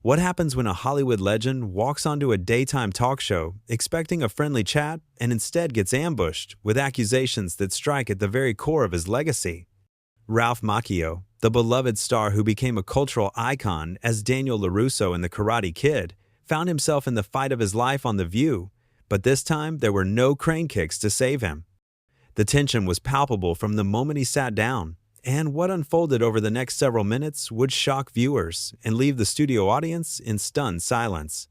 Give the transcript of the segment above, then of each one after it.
What happens when a Hollywood legend walks onto a daytime talk show expecting a friendly chat and instead gets ambushed with accusations that strike at the very core of his legacy? Ralph Macchio, the beloved star who became a cultural icon as Daniel LaRusso in The Karate Kid, found himself in the fight of his life on The View, but this time there were no crane kicks to save him. The tension was palpable from the moment he sat down, and what unfolded over the next several minutes would shock viewers and leave the studio audience in stunned silence.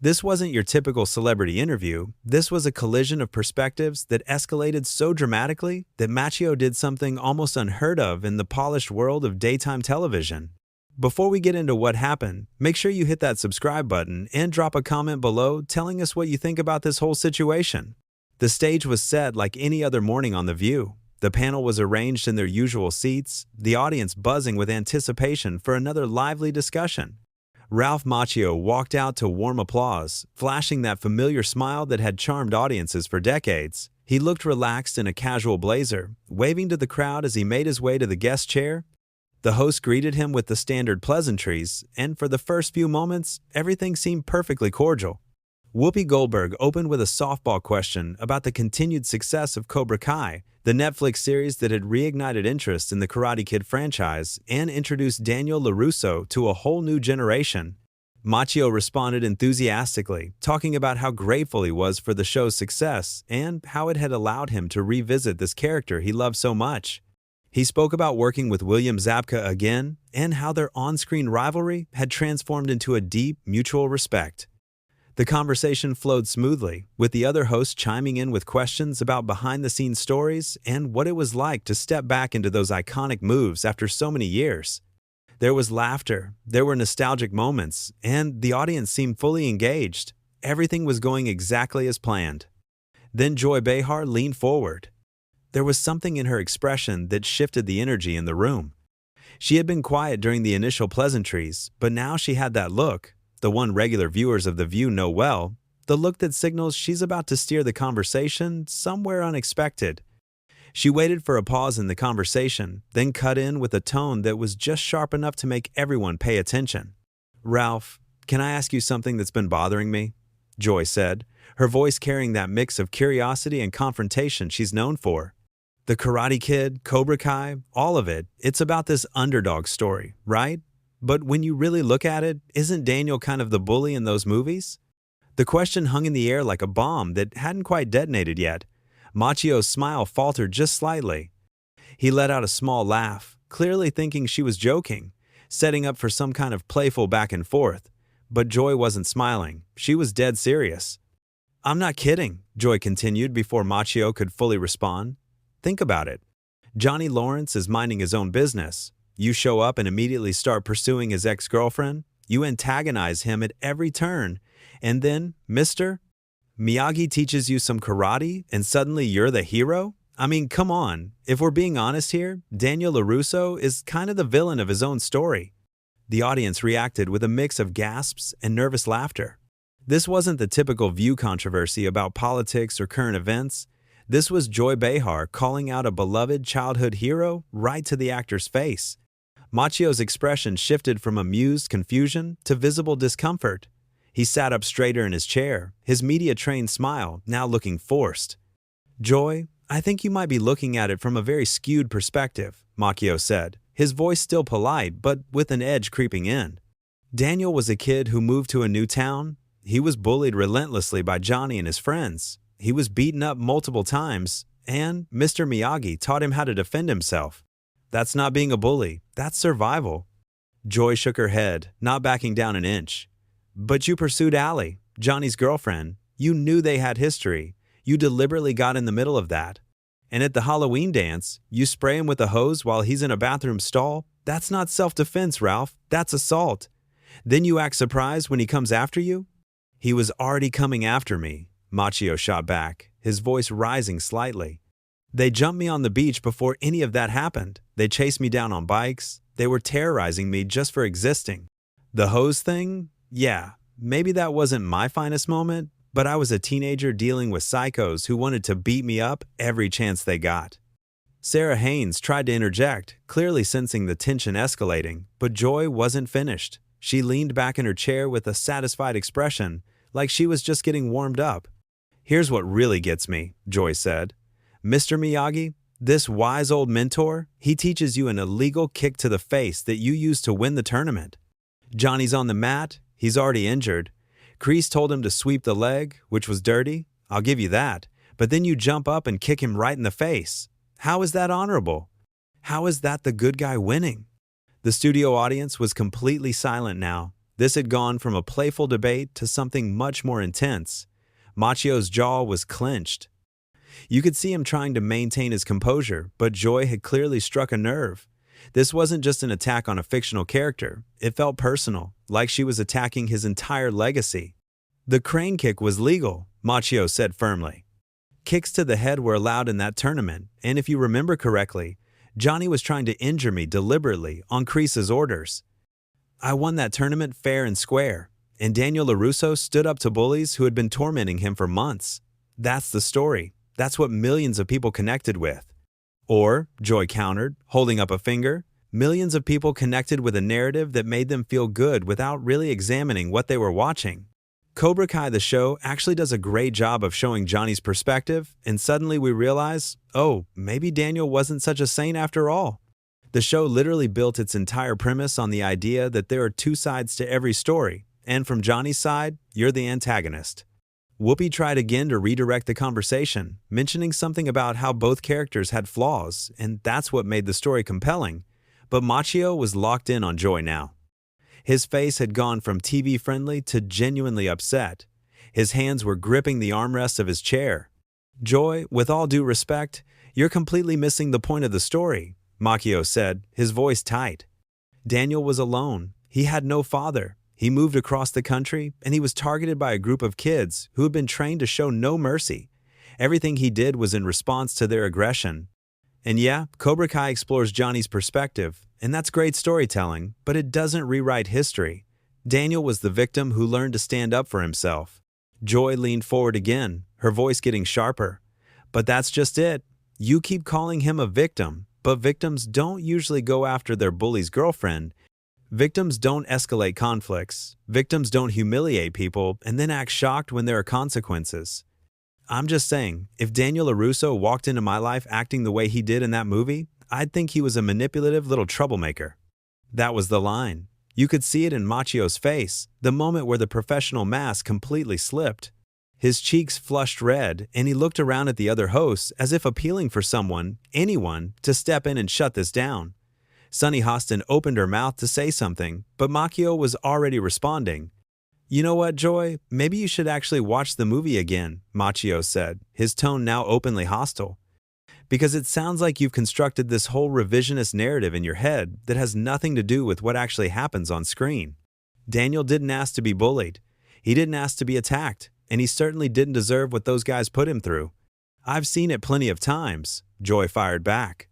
This wasn't your typical celebrity interview. This was a collision of perspectives that escalated so dramatically that Macchio did something almost unheard of in the polished world of daytime television. Before we get into what happened, make sure you hit that subscribe button and drop a comment below telling us what you think about this whole situation. The stage was set like any other morning on The View. The panel was arranged in their usual seats, the audience buzzing with anticipation for another lively discussion. Ralph Macchio walked out to warm applause, flashing that familiar smile that had charmed audiences for decades. He looked relaxed in a casual blazer, waving to the crowd as he made his way to the guest chair. The host greeted him with the standard pleasantries, and for the first few moments, everything seemed perfectly cordial. Whoopi Goldberg opened with a softball question about the continued success of Cobra Kai, the Netflix series that had reignited interest in the Karate Kid franchise and introduced Daniel LaRusso to a whole new generation. Macchio responded enthusiastically, talking about how grateful he was for the show's success and how it had allowed him to revisit this character he loved so much. He spoke about working with William Zabka again and how their on-screen rivalry had transformed into a deep, mutual respect. The conversation flowed smoothly, with the other hosts chiming in with questions about behind-the-scenes stories and what it was like to step back into those iconic moves after so many years. There was laughter, there were nostalgic moments, and the audience seemed fully engaged. Everything was going exactly as planned. Then Joy Behar leaned forward. There was something in her expression that shifted the energy in the room. She had been quiet during the initial pleasantries, but now she had that look, the one regular viewers of The View know well, the look that signals she's about to steer the conversation somewhere unexpected. She waited for a pause in the conversation, then cut in with a tone that was just sharp enough to make everyone pay attention. "Ralph, can I ask you something that's been bothering me?" Joy said, her voice carrying that mix of curiosity and confrontation she's known for. The Karate Kid, Cobra Kai, all of it, it's about this underdog story, right? But when you really look at it, isn't Daniel kind of the bully in those movies? The question hung in the air like a bomb that hadn't quite detonated yet. Macchio's smile faltered just slightly. He let out a small laugh, clearly thinking she was joking, setting up for some kind of playful back and forth. But Joy wasn't smiling. She was dead serious. "I'm not kidding," Joy continued before Macchio could fully respond. "Think about it. Johnny Lawrence is minding his own business. You show up and immediately start pursuing his ex-girlfriend. You antagonize him at every turn. And then, Mr. Miyagi teaches you some karate and suddenly you're the hero? I mean, come on. If we're being honest here, Daniel LaRusso is kind of the villain of his own story." The audience reacted with a mix of gasps and nervous laughter. This wasn't the typical View controversy about politics or current events. This was Joy Behar calling out a beloved childhood hero right to the actor's face. Macchio's expression shifted from amused confusion to visible discomfort. He sat up straighter in his chair, his media-trained smile now looking forced. "Joy, I think you might be looking at it from a very skewed perspective," Macchio said, his voice still polite but with an edge creeping in. Daniel was a kid who moved to a new town. He was bullied relentlessly by Johnny and his friends. He was beaten up multiple times, and Mr. Miyagi taught him how to defend himself. That's not being a bully, that's survival. Joy shook her head, not backing down an inch. "But you pursued Allie, Johnny's girlfriend. You knew they had history. You deliberately got in the middle of that. And at the Halloween dance, you spray him with a hose while he's in a bathroom stall. That's not self-defense, Ralph. That's assault. Then you act surprised when he comes after you?" "He was already coming after me," Macchio shot back, his voice rising slightly. "They jumped me on the beach before any of that happened. They chased me down on bikes. They were terrorizing me just for existing. The hose thing? Yeah, maybe that wasn't my finest moment, but I was a teenager dealing with psychos who wanted to beat me up every chance they got." Sarah Haynes tried to interject, clearly sensing the tension escalating, but Joy wasn't finished. She leaned back in her chair with a satisfied expression, like she was just getting warmed up. "Here's what really gets me," Joy said. "Mr. Miyagi, this wise old mentor, he teaches you an illegal kick to the face that you used to win the tournament. Johnny's on the mat, he's already injured. Kreese told him to sweep the leg, which was dirty, I'll give you that, but then you jump up and kick him right in the face. How is that honorable? How is that the good guy winning?" The studio audience was completely silent now. This had gone from a playful debate to something much more intense. Maccio's jaw was clenched. You could see him trying to maintain his composure, but Joy had clearly struck a nerve. This wasn't just an attack on a fictional character. It felt personal, like she was attacking his entire legacy. "The crane kick was legal," Macchio said firmly. "Kicks to the head were allowed in that tournament, and if you remember correctly, Johnny was trying to injure me deliberately on Kreese's orders. I won that tournament fair and square, and Daniel LaRusso stood up to bullies who had been tormenting him for months. That's the story. That's what millions of people connected with." Or, Joy countered, holding up a finger, millions of people connected with a narrative that made them feel good without really examining what they were watching. Cobra Kai the show actually does a great job of showing Johnny's perspective, and suddenly we realize, oh, maybe Daniel wasn't such a saint after all. The show literally built its entire premise on the idea that there are two sides to every story, and from Johnny's side, you're the antagonist. Whoopi tried again to redirect the conversation, mentioning something about how both characters had flaws, and that's what made the story compelling. But Macchio was locked in on Joy now. His face had gone from TV-friendly to genuinely upset. His hands were gripping the armrests of his chair. "Joy, with all due respect, you're completely missing the point of the story," Macchio said, his voice tight. "Daniel was alone. He had no father. He moved across the country, and he was targeted by a group of kids who had been trained to show no mercy. Everything he did was in response to their aggression. And yeah, Cobra Kai explores Johnny's perspective, and that's great storytelling, but it doesn't rewrite history. Daniel was the victim who learned to stand up for himself." Joy leaned forward again, her voice getting sharper. "But that's just it. You keep calling him a victim, but victims don't usually go after their bully's girlfriend. Victims don't escalate conflicts. Victims don't humiliate people and then act shocked when there are consequences. I'm just saying, if Daniel LaRusso walked into my life acting the way he did in that movie, I'd think he was a manipulative little troublemaker." That was the line. You could see it in Macchio's face, the moment where the professional mask completely slipped. His cheeks flushed red, and he looked around at the other hosts as if appealing for someone, anyone, to step in and shut this down. Sunny Hostin opened her mouth to say something, but Macchio was already responding. "You know what, Joy? Maybe you should actually watch the movie again," Macchio said, his tone now openly hostile. "Because it sounds like you've constructed this whole revisionist narrative in your head that has nothing to do with what actually happens on screen. Daniel didn't ask to be bullied. He didn't ask to be attacked, and he certainly didn't deserve what those guys put him through. I've seen it plenty of times," Joy fired back.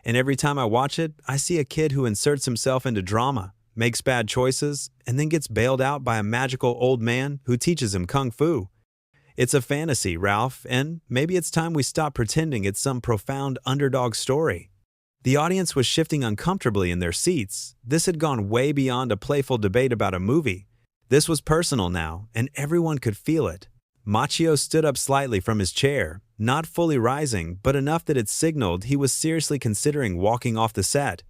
"And every time I watch it, I see a kid who inserts himself into drama, makes bad choices, and then gets bailed out by a magical old man who teaches him kung fu. It's a fantasy, Ralph, and maybe it's time we stop pretending it's some profound underdog story." The audience was shifting uncomfortably in their seats. This had gone way beyond a playful debate about a movie. This was personal now, and everyone could feel it. Macchio stood up slightly from his chair, not fully rising, but enough that it signaled he was seriously considering walking off the set.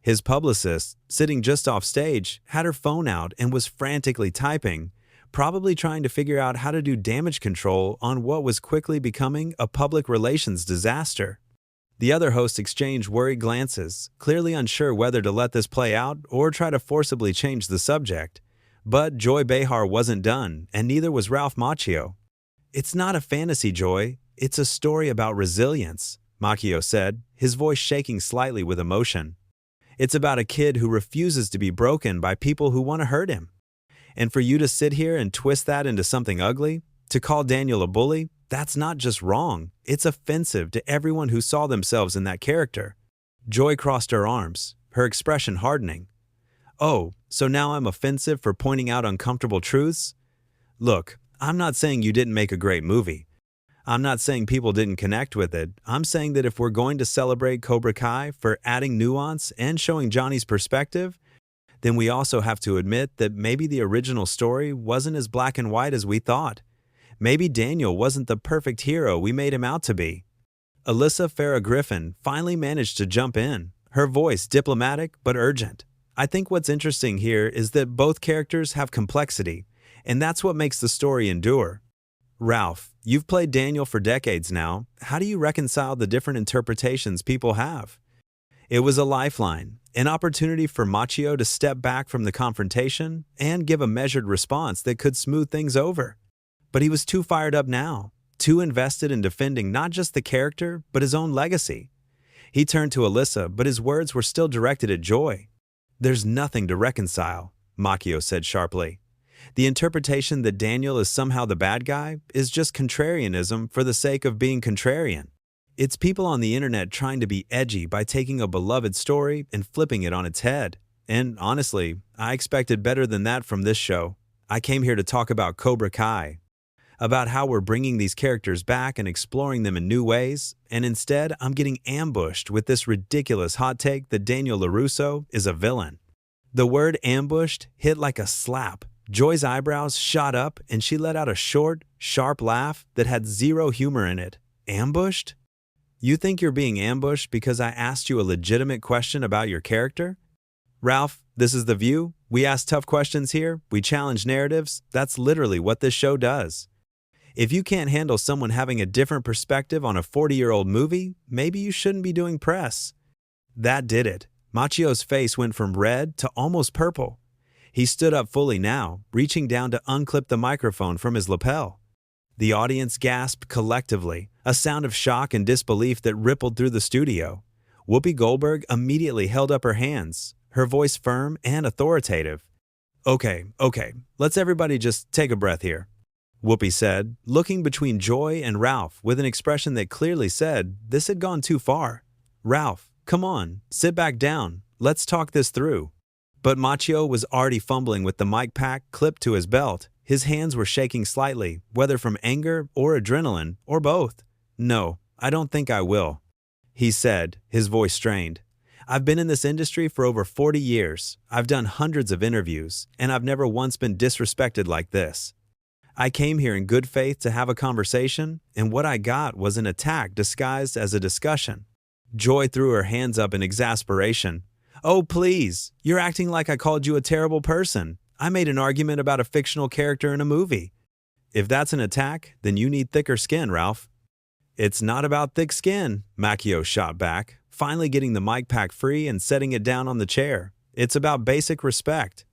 His publicist, sitting just off stage, had her phone out and was frantically typing, probably trying to figure out how to do damage control on what was quickly becoming a public relations disaster. The other hosts exchanged worried glances, clearly unsure whether to let this play out or try to forcibly change the subject. But Joy Behar wasn't done, and neither was Ralph Macchio. "It's not a fantasy, Joy. It's a story about resilience," Macchio said, his voice shaking slightly with emotion. "It's about a kid who refuses to be broken by people who want to hurt him. And for you to sit here and twist that into something ugly, to call Daniel a bully, that's not just wrong, it's offensive to everyone who saw themselves in that character." Joy crossed her arms, her expression hardening. "Oh, so now I'm offensive for pointing out uncomfortable truths? Look, I'm not saying you didn't make a great movie. I'm not saying people didn't connect with it. I'm saying that if we're going to celebrate Cobra Kai for adding nuance and showing Johnny's perspective, then we also have to admit that maybe the original story wasn't as black and white as we thought. Maybe Daniel wasn't the perfect hero we made him out to be. Alyssa Farah Griffin finally managed to jump in, her voice diplomatic but urgent. I think what's interesting here is that both characters have complexity, and that's what makes the story endure. Ralph, you've played Daniel for decades now. How do you reconcile the different interpretations people have? It was a lifeline, an opportunity for Macchio to step back from the confrontation and give a measured response that could smooth things over. But he was too fired up now, too invested in defending not just the character, but his own legacy. He turned to Alyssa, but his words were still directed at Joy. "There's nothing to reconcile," Macchio said sharply. "The interpretation that Daniel is somehow the bad guy is just contrarianism for the sake of being contrarian. It's people on the internet trying to be edgy by taking a beloved story and flipping it on its head. And honestly, I expected better than that from this show. I came here to talk about Cobra Kai, about how we're bringing these characters back and exploring them in new ways, and instead I'm getting ambushed with this ridiculous hot take that Daniel LaRusso is a villain." The word ambushed hit like a slap. Joy's eyebrows shot up and she let out a short, sharp laugh that had zero humor in it. Ambushed? You think you're being ambushed because I asked you a legitimate question about your character? Ralph, this is The View. We ask tough questions here. We challenge narratives. That's literally what this show does. If you can't handle someone having a different perspective on a 40-year-old movie, maybe you shouldn't be doing press. That did it. Macchio's face went from red to almost purple. He stood up fully now, reaching down to unclip the microphone from his lapel. The audience gasped collectively, a sound of shock and disbelief that rippled through the studio. Whoopi Goldberg immediately held up her hands, her voice firm and authoritative. Okay, let's everybody just take a breath here," Whoopi said, looking between Joy and Ralph with an expression that clearly said this had gone too far. "Ralph, come on, sit back down. Let's talk this through." But Macchio was already fumbling with the mic pack clipped to his belt. His hands were shaking slightly, whether from anger or adrenaline, or both. "No, I don't think I will," he said, his voice strained. "I've been in this industry for over 40 years. I've done hundreds of interviews, and I've never once been disrespected like this. I came here in good faith to have a conversation, and what I got was an attack disguised as a discussion." Joy threw her hands up in exasperation. "Oh, please, you're acting like I called you a terrible person. I made an argument about a fictional character in a movie." "If that's an attack, then you need thicker skin, Ralph." "It's not about thick skin," Macchio shot back, finally getting the mic pack free and setting it down on the chair. "It's about basic respect.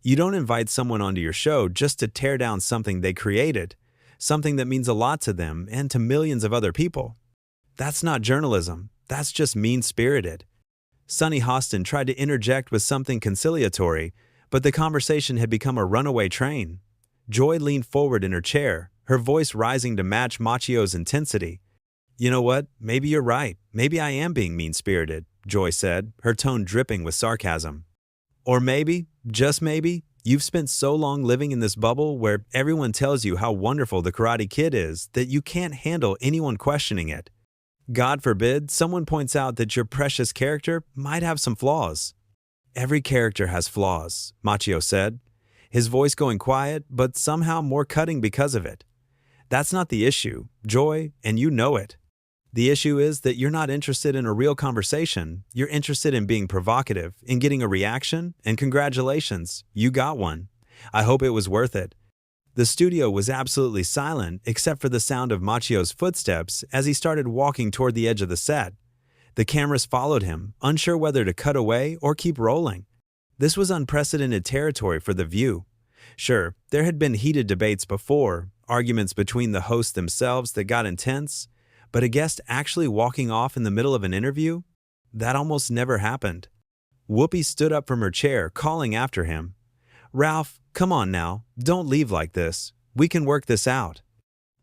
You don't invite someone onto your show just to tear down something they created, something that means a lot to them and to millions of other people. That's not journalism. That's just mean-spirited." Sunny Hostin tried to interject with something conciliatory, but the conversation had become a runaway train. Joy leaned forward in her chair, her voice rising to match Macchio's intensity. "You know what? Maybe you're right. Maybe I am being mean-spirited," Joy said, her tone dripping with sarcasm. "Or maybe, just maybe, you've spent so long living in this bubble where everyone tells you how wonderful the Karate Kid is that you can't handle anyone questioning it. God forbid someone points out that your precious character might have some flaws." "Every character has flaws," Macchio said, his voice going quiet but somehow more cutting because of it. "That's not the issue, Joy, and you know it. The issue is that you're not interested in a real conversation. You're interested in being provocative, in getting a reaction, and congratulations, you got one. I hope it was worth it." The studio was absolutely silent except for the sound of Macchio's footsteps as he started walking toward the edge of the set. The cameras followed him, unsure whether to cut away or keep rolling. This was unprecedented territory for The View. Sure, there had been heated debates before, arguments between the hosts themselves that got intense, but a guest actually walking off in the middle of an interview? That almost never happened. Whoopi stood up from her chair, calling after him. "Ralph, come on now, don't leave like this. We can work this out."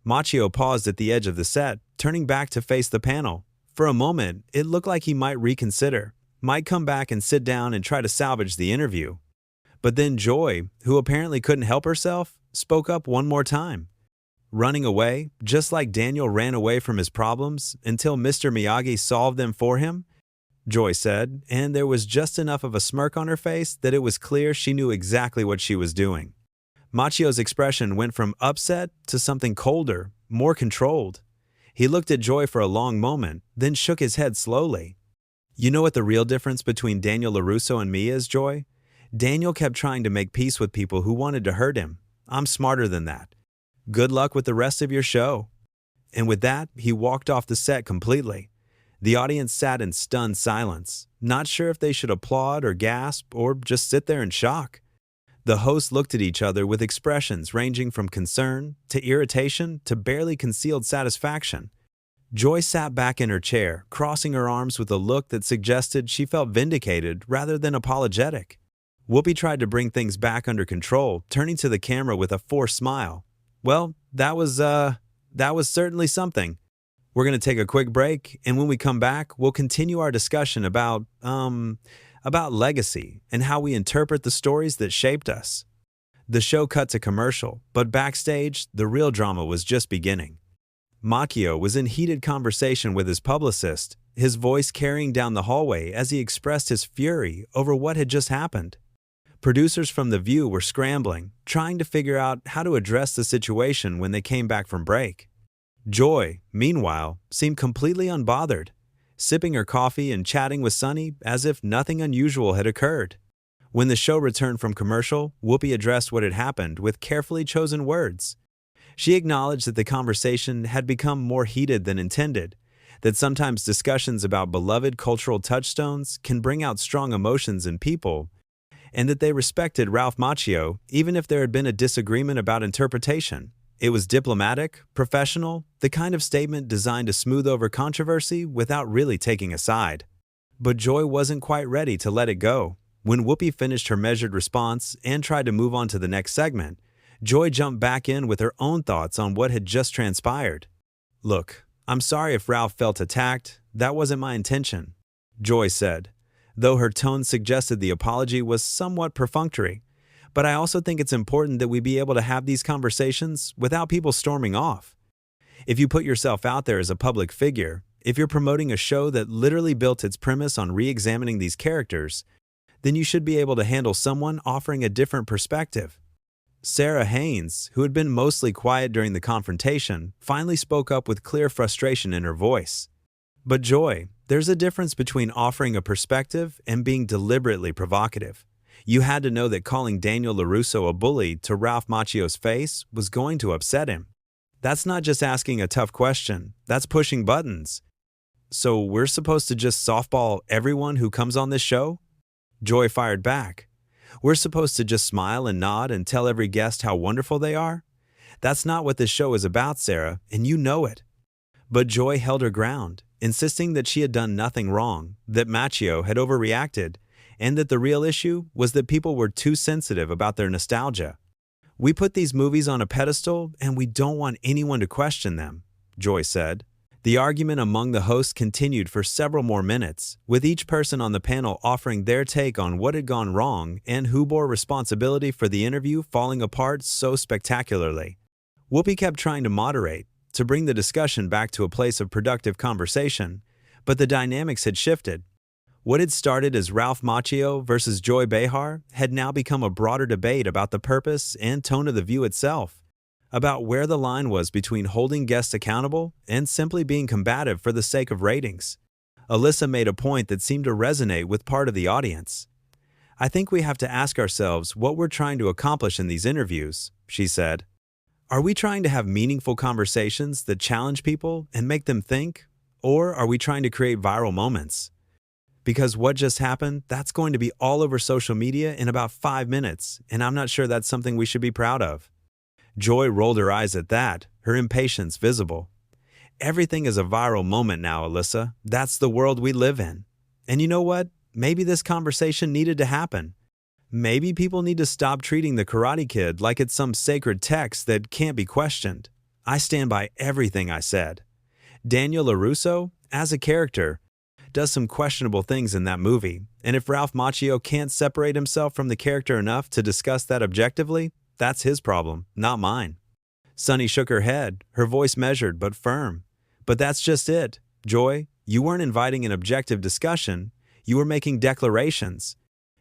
Macchio paused at the edge of the set, turning back to face the panel. For a moment, it looked like he might reconsider, might come back and sit down and try to salvage the interview. But then Joy, who apparently couldn't help herself, spoke up one more time. Running away, just like Daniel ran away from his problems until Mr. Miyagi solved them for him? Joy said, and there was just enough of a smirk on her face that it was clear she knew exactly what she was doing. Maccio's expression went from upset to something colder, more controlled. He looked at Joy for a long moment, then shook his head slowly. You know what the real difference between Daniel LaRusso and me is, Joy? Daniel kept trying to make peace with people who wanted to hurt him. I'm smarter than that. Good luck with the rest of your show. And with that, he walked off the set completely. The audience sat in stunned silence, not sure if they should applaud or gasp or just sit there in shock. The hosts looked at each other with expressions ranging from concern to irritation to barely concealed satisfaction. Joy sat back in her chair, crossing her arms with a look that suggested she felt vindicated rather than apologetic. Whoopi tried to bring things back under control, turning to the camera with a forced smile. Well, that was certainly something. We're going to take a quick break, and when we come back, we'll continue our discussion about legacy and how we interpret the stories that shaped us. The show cut to commercial, but backstage, the real drama was just beginning. Macchio was in heated conversation with his publicist, his voice carrying down the hallway as he expressed his fury over what had just happened. Producers from The View were scrambling, trying to figure out how to address the situation when they came back from break. Joy, meanwhile, seemed completely unbothered, sipping her coffee and chatting with Sunny as if nothing unusual had occurred. When the show returned from commercial, Whoopi addressed what had happened with carefully chosen words. She acknowledged that the conversation had become more heated than intended, that sometimes discussions about beloved cultural touchstones can bring out strong emotions in people, and that they respected Ralph Macchio even if there had been a disagreement about interpretation. It was diplomatic, professional, the kind of statement designed to smooth over controversy without really taking a side. But Joy wasn't quite ready to let it go. When Whoopi finished her measured response and tried to move on to the next segment, Joy jumped back in with her own thoughts on what had just transpired. Look, I'm sorry if Ralph felt attacked. That wasn't my intention, Joy said, though her tone suggested the apology was somewhat perfunctory. But I also think it's important that we be able to have these conversations without people storming off. If you put yourself out there as a public figure, if you're promoting a show that literally built its premise on re-examining these characters, then you should be able to handle someone offering a different perspective. Sarah Haynes, who had been mostly quiet during the confrontation, finally spoke up with clear frustration in her voice. But Joy, there's a difference between offering a perspective and being deliberately provocative. You had to know that calling Daniel LaRusso a bully to Ralph Macchio's face was going to upset him. That's not just asking a tough question, that's pushing buttons. So we're supposed to just softball everyone who comes on this show? Joy fired back. We're supposed to just smile and nod and tell every guest how wonderful they are? That's not what this show is about, Sarah, and you know it. But Joy held her ground, insisting that she had done nothing wrong, that Macchio had overreacted, and that the real issue was that people were too sensitive about their nostalgia. We put these movies on a pedestal and we don't want anyone to question them, Joy said. The argument among the hosts continued for several more minutes, with each person on the panel offering their take on what had gone wrong and who bore responsibility for the interview falling apart so spectacularly. Whoopi kept trying to moderate, to bring the discussion back to a place of productive conversation, but the dynamics had shifted. What had started as Ralph Macchio versus Joy Behar had now become a broader debate about the purpose and tone of The View itself, about where the line was between holding guests accountable and simply being combative for the sake of ratings. Alyssa made a point that seemed to resonate with part of the audience. I think we have to ask ourselves what we're trying to accomplish in these interviews, she said. Are we trying to have meaningful conversations that challenge people and make them think? Or are we trying to create viral moments? Because what just happened, that's going to be all over social media in about 5 minutes, and I'm not sure that's something we should be proud of. Joy rolled her eyes at that, her impatience visible. Everything is a viral moment now, Alyssa. That's the world we live in. And you know what? Maybe this conversation needed to happen. Maybe people need to stop treating the Karate Kid like it's some sacred text that can't be questioned. I stand by everything I said. Daniel LaRusso, as a character, does some questionable things in that movie, and if Ralph Macchio can't separate himself from the character enough to discuss that objectively, that's his problem, not mine. Sunny shook her head, her voice measured but firm. But that's just it. Joy, you weren't inviting an objective discussion, You were making declarations.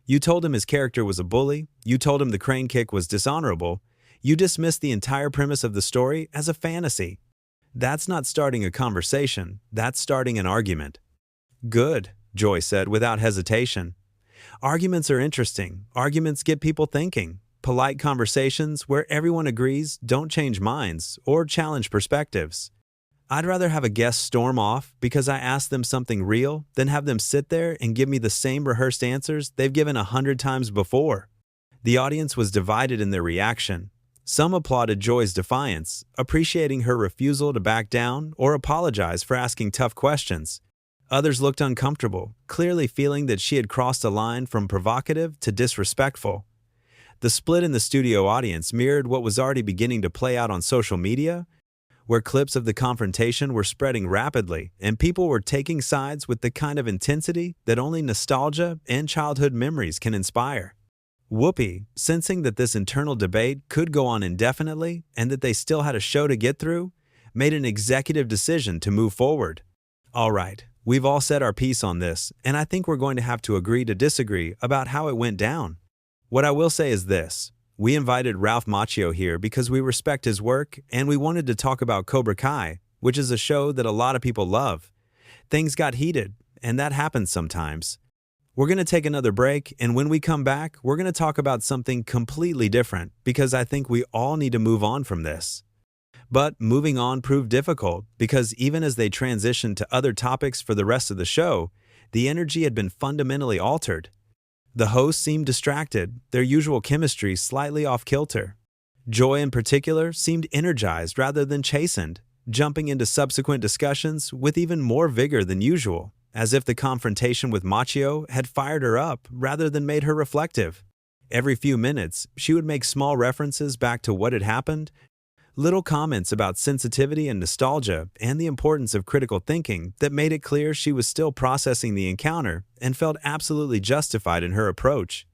You told him his character was a bully. You told him the crane kick was dishonorable. You dismissed the entire premise of the story as a fantasy. That's not starting a conversation. That's starting an argument. Good, Joy said without hesitation. Arguments are interesting. Arguments get people thinking. Polite conversations where everyone agrees don't change minds or challenge perspectives. I'd rather have a guest storm off because I asked them something real than have them sit there and give me the same rehearsed answers they've given 100 times before. The audience was divided in their reaction. Some applauded Joy's defiance, appreciating her refusal to back down or apologize for asking tough questions. Others looked uncomfortable, clearly feeling that she had crossed a line from provocative to disrespectful. The split in the studio audience mirrored what was already beginning to play out on social media, where clips of the confrontation were spreading rapidly and people were taking sides with the kind of intensity that only nostalgia and childhood memories can inspire. Whoopi, sensing that this internal debate could go on indefinitely and that they still had a show to get through, made an executive decision to move forward. All right, we've all said our piece on this, and I think we're going to have to agree to disagree about how it went down. What I will say is this. We invited Ralph Macchio here because we respect his work and we wanted to talk about Cobra Kai, which is a show that a lot of people love. Things got heated, and that happens sometimes. We're going to take another break, and when we come back, we're going to talk about something completely different because I think we all need to move on from this. But moving on proved difficult because even as they transitioned to other topics for the rest of the show, the energy had been fundamentally altered. The hosts seemed distracted, their usual chemistry slightly off-kilter. Joy in particular seemed energized rather than chastened, jumping into subsequent discussions with even more vigor than usual, as if the confrontation with Macchio had fired her up rather than made her reflective. Every few minutes, she would make small references back to what had happened, little comments about sensitivity and nostalgia and the importance of critical thinking that made it clear she was still processing the encounter and felt absolutely justified in her approach.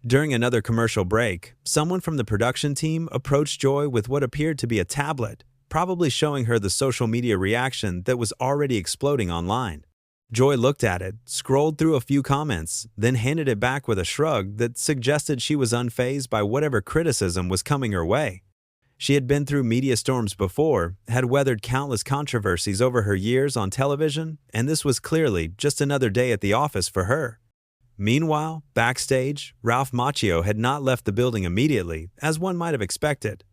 During another commercial break, someone from the production team approached Joy with what appeared to be a tablet, probably showing her the social media reaction that was already exploding online. Joy looked at it, scrolled through a few comments, then handed it back with a shrug that suggested she was unfazed by whatever criticism was coming her way. She had been through media storms before, had weathered countless controversies over her years on television, and this was clearly just another day at the office for her. Meanwhile, backstage, Ralph Macchio had not left the building immediately, as one might have expected.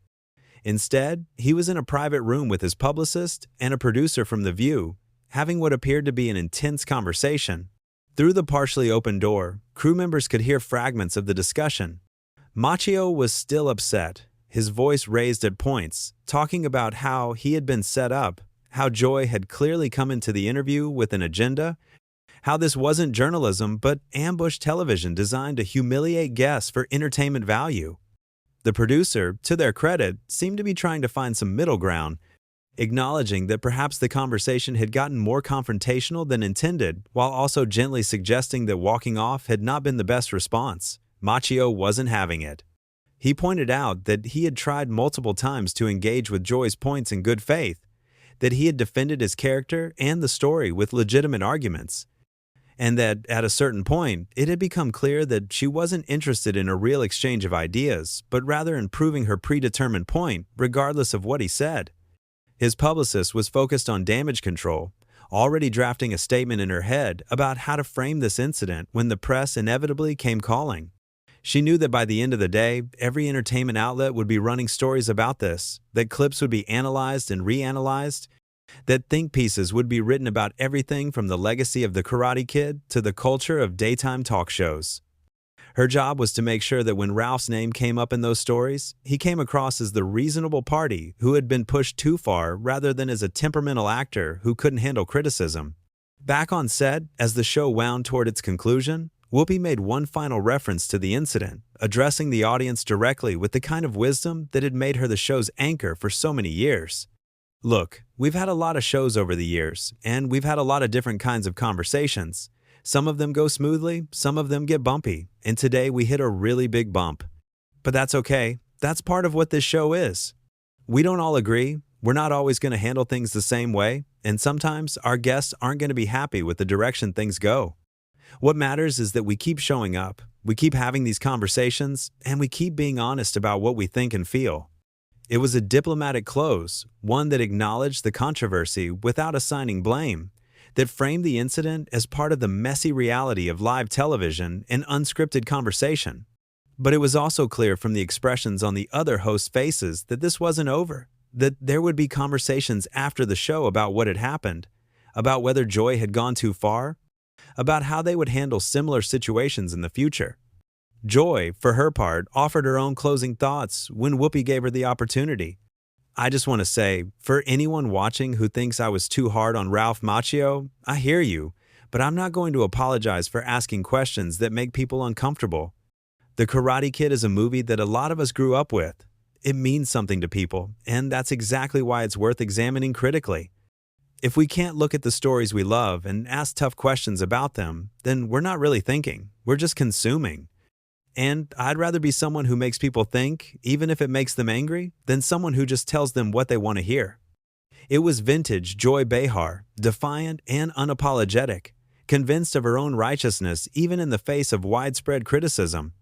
Instead, he was in a private room with his publicist and a producer from The View, having what appeared to be an intense conversation. Through the partially open door, crew members could hear fragments of the discussion. Macchio was still upset, his voice raised at points, talking about how he had been set up, how Joy had clearly come into the interview with an agenda, how this wasn't journalism but ambush television designed to humiliate guests for entertainment value. The producer, to their credit, seemed to be trying to find some middle ground, acknowledging that perhaps the conversation had gotten more confrontational than intended, while also gently suggesting that walking off had not been the best response. Macchio wasn't having it. He pointed out that he had tried multiple times to engage with Joy's points in good faith, that he had defended his character and the story with legitimate arguments, and that at a certain point, it had become clear that she wasn't interested in a real exchange of ideas, but rather in proving her predetermined point, regardless of what he said. His publicist was focused on damage control, already drafting a statement in her head about how to frame this incident when the press inevitably came calling. She knew that by the end of the day, every entertainment outlet would be running stories about this, that clips would be analyzed and reanalyzed, that think pieces would be written about everything from the legacy of the Karate Kid to the culture of daytime talk shows. Her job was to make sure that when Ralph's name came up in those stories, he came across as the reasonable party who had been pushed too far rather than as a temperamental actor who couldn't handle criticism. Back on set, as the show wound toward its conclusion, Whoopi made one final reference to the incident, addressing the audience directly with the kind of wisdom that had made her the show's anchor for so many years. Look, we've had a lot of shows over the years, and we've had a lot of different kinds of conversations. Some of them go smoothly, some of them get bumpy, and today we hit a really big bump. But that's okay. That's part of what this show is. We don't all agree. We're not always going to handle things the same way, and sometimes our guests aren't going to be happy with the direction things go. What matters is that we keep showing up, we keep having these conversations, and we keep being honest about what we think and feel. It was a diplomatic close, one that acknowledged the controversy without assigning blame, that framed the incident as part of the messy reality of live television and unscripted conversation. But it was also clear from the expressions on the other hosts' faces that this wasn't over, that there would be conversations after the show about what had happened, about whether Joy had gone too far, about how they would handle similar situations in the future. Joy, for her part, offered her own closing thoughts when Whoopi gave her the opportunity. I just want to say, for anyone watching who thinks I was too hard on Ralph Macchio, I hear you, but I'm not going to apologize for asking questions that make people uncomfortable. The Karate Kid is a movie that a lot of us grew up with. It means something to people, and that's exactly why it's worth examining critically. If we can't look at the stories we love and ask tough questions about them, then we're not really thinking, we're just consuming. And I'd rather be someone who makes people think, even if it makes them angry, than someone who just tells them what they want to hear. It was vintage Joy Behar, defiant and unapologetic, convinced of her own righteousness even in the face of widespread criticism.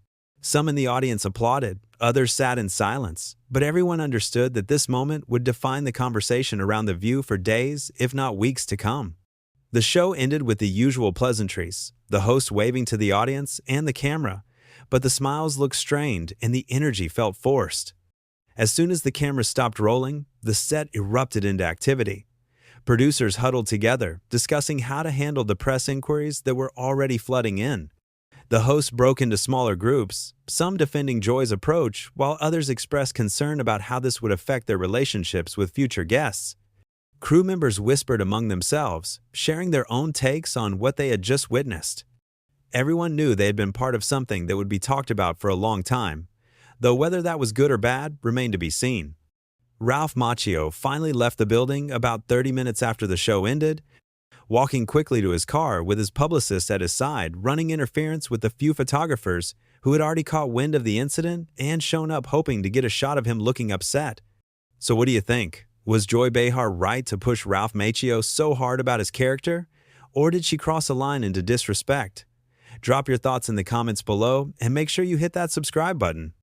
Some in the audience applauded, others sat in silence, but everyone understood that this moment would define the conversation around The View for days, if not weeks to come. The show ended with the usual pleasantries, the host waving to the audience and the camera, but the smiles looked strained and the energy felt forced. As soon as the camera stopped rolling, the set erupted into activity. Producers huddled together, discussing how to handle the press inquiries that were already flooding in. The hosts broke into smaller groups, some defending Joy's approach, while others expressed concern about how this would affect their relationships with future guests. Crew members whispered among themselves, sharing their own takes on what they had just witnessed. Everyone knew they had been part of something that would be talked about for a long time, though whether that was good or bad remained to be seen. Ralph Macchio finally left the building about 30 minutes after the show ended, walking quickly to his car with his publicist at his side, running interference with the few photographers who had already caught wind of the incident and shown up hoping to get a shot of him looking upset. So what do you think? Was Joy Behar right to push Ralph Macchio so hard about his character? Or did she cross a line into disrespect? Drop your thoughts in the comments below and make sure you hit that subscribe button.